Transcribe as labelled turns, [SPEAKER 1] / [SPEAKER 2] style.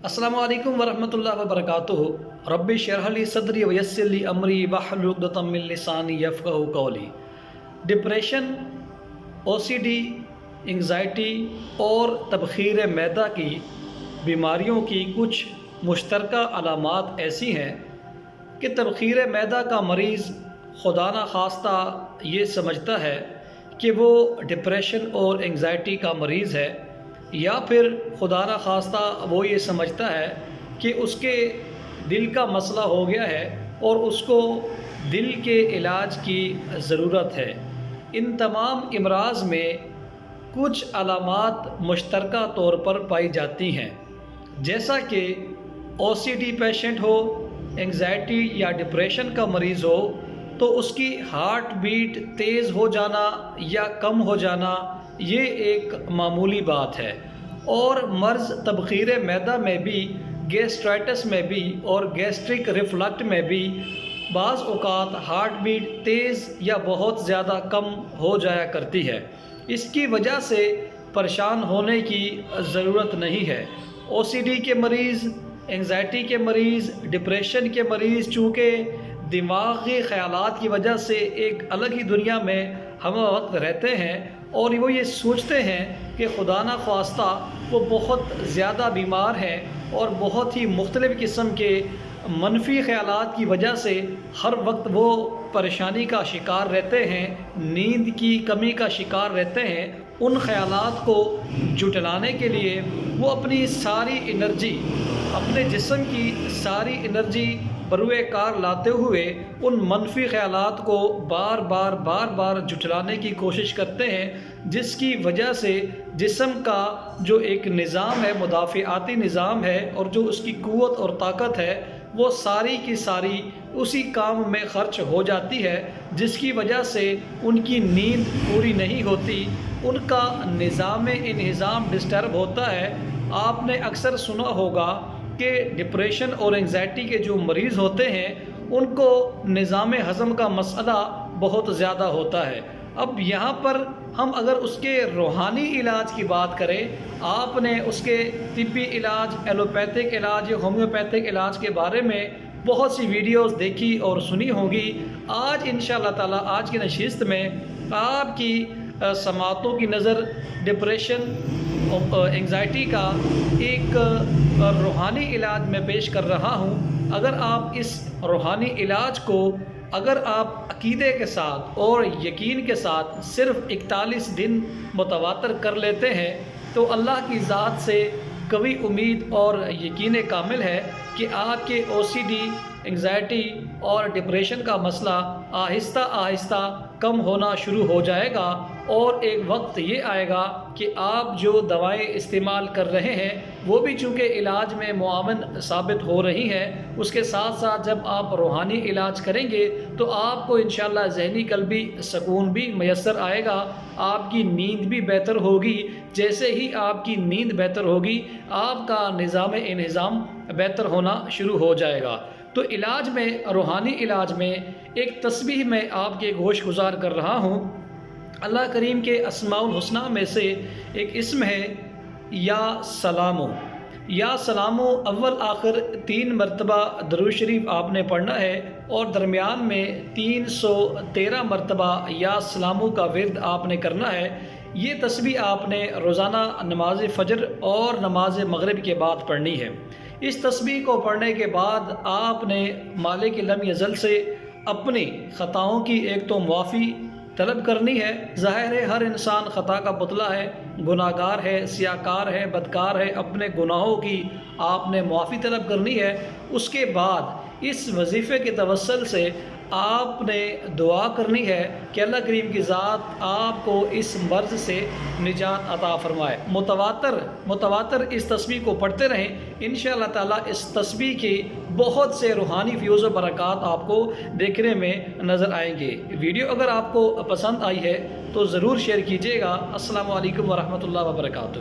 [SPEAKER 1] السلام علیکم ورحمۃ اللہ وبرکاتہ۔ رب اشرح لی صدری ویسر لی امری واحلل عقدۃ من لسانی یفقہوا قولی۔ ڈپریشن، او سی ڈی، انگزائٹی اور تبخیر معدہ کی بیماریوں کی کچھ مشترکہ علامات ایسی ہیں کہ تبخیر معدہ کا مریض خدا نخواستہ یہ سمجھتا ہے کہ وہ ڈپریشن اور انگزائٹی کا مریض ہے، یا پھر خدا نخواستہ وہ یہ سمجھتا ہے کہ اس کے دل کا مسئلہ ہو گیا ہے اور اس کو دل کے علاج کی ضرورت ہے۔ ان تمام امراض میں کچھ علامات مشترکہ طور پر پائی جاتی ہیں، جیسا کہ او سی ڈی پیشنٹ ہو، انگزائٹی یا ڈپریشن کا مریض ہو تو اس کی ہارٹ بیٹ تیز ہو جانا یا کم ہو جانا یہ ایک معمولی بات ہے، اور مرض تبخیر معدہ میں بھی، گیسٹرائٹس میں بھی اور گیسٹرک ریفلکٹ میں بھی بعض اوقات ہارٹ بیٹ تیز یا بہت زیادہ کم ہو جایا کرتی ہے۔ اس کی وجہ سے پریشان ہونے کی ضرورت نہیں ہے۔ او سی ڈی کے مریض، انگزائٹی کے مریض، ڈپریشن کے مریض چونکہ دماغی خیالات کی وجہ سے ایک الگ ہی دنیا میں ہم وقت رہتے ہیں، اور وہ یہ سوچتے ہیں کہ خدا نخواستہ وہ بہت زیادہ بیمار ہیں اور بہت ہی مختلف قسم کے منفی خیالات کی وجہ سے ہر وقت وہ پریشانی کا شکار رہتے ہیں، نیند کی کمی کا شکار رہتے ہیں۔ ان خیالات کو جھٹلانے کے لیے وہ اپنی ساری انرجی، اپنے جسم کی ساری انرجی بروئے کار لاتے ہوئے ان منفی خیالات کو بار بار جھٹلانے کی کوشش کرتے ہیں، جس کی وجہ سے جسم کا جو ایک نظام ہے، مدافعاتی نظام ہے، اور جو اس کی قوت اور طاقت ہے وہ ساری کی ساری اسی کام میں خرچ ہو جاتی ہے، جس کی وجہ سے ان کی نیند پوری نہیں ہوتی، ان کا نظام انہضام ڈسٹرب ہوتا ہے۔ آپ نے اکثر سنا ہوگا کہ ڈپریشن اور انگزائٹی کے جو مریض ہوتے ہیں ان کو نظام ہضم کا مسئلہ بہت زیادہ ہوتا ہے۔ اب یہاں پر ہم اگر اس کے روحانی علاج کی بات کریں، آپ نے اس کے طبی علاج، ایلوپیتھک علاج یا ہومیوپیتھک علاج کے بارے میں بہت سی ویڈیوز دیکھی اور سنی ہوگی۔ آج انشاءاللہ تعالی آج کی نشست میں آپ کی سماعتوں کی نظر ڈپریشن، انگزائٹی کا ایک روحانی علاج میں پیش کر رہا ہوں۔ اگر آپ اس روحانی علاج کو اگر آپ عقیدے کے ساتھ اور یقین کے ساتھ صرف 41 دن متواتر کر لیتے ہیں تو اللہ کی ذات سے قوی امید اور یقین کامل ہے کہ آپ کے او سی ڈی، انگزائٹی اور ڈپریشن کا مسئلہ آہستہ آہستہ کم ہونا شروع ہو جائے گا، اور ایک وقت یہ آئے گا کہ آپ جو دوائیں استعمال کر رہے ہیں وہ بھی چونکہ علاج میں معاون ثابت ہو رہی ہیں، اس کے ساتھ ساتھ جب آپ روحانی علاج کریں گے تو آپ کو انشاءاللہ ذہنی قلبی سکون بھی میسر آئے گا، آپ کی نیند بھی بہتر ہوگی۔ جیسے ہی آپ کی نیند بہتر ہوگی آپ کا نظام انہضام بہتر ہونا شروع ہو جائے گا۔ تو علاج میں، روحانی علاج میں ایک تسبیح میں آپ کے گوش گزار کر رہا ہوں۔ اللہ کریم کے اسماء الحسنہ میں سے ایک اسم ہے یا سلامو۔ یا سلامو اول آخر 3 مرتبہ درود شریف آپ نے پڑھنا ہے، اور درمیان میں 313 مرتبہ یا سلامو کا ورد آپ نے کرنا ہے۔ یہ تسبیح آپ نے روزانہ نماز فجر اور نماز مغرب کے بعد پڑھنی ہے۔ اس تسبیح کو پڑھنے کے بعد آپ نے مالک لم یزل سے اپنی خطاؤں کی ایک تو معافی طلب کرنی ہے۔ ظاہر ہے ہر انسان خطا کا پتلا ہے، گناہ گار ہے، سیاہکار ہے، بدکار ہے، اپنے گناہوں کی آپ نے معافی طلب کرنی ہے۔ اس کے بعد اس وظیفے کے توسل سے آپ نے دعا کرنی ہے کہ اللہ کریم کی ذات آپ کو اس مرض سے نجات عطا فرمائے۔ متواتر اس تسبیح کو پڑھتے رہیں، انشاءاللہ تعالی اس تسبیح کی بہت سے روحانی فیوز و برکات آپ کو دیکھنے میں نظر آئیں گے۔ ویڈیو اگر آپ کو پسند آئی ہے تو ضرور شیئر کیجیے گا۔ السلام علیکم ورحمۃ اللہ وبرکاتہ۔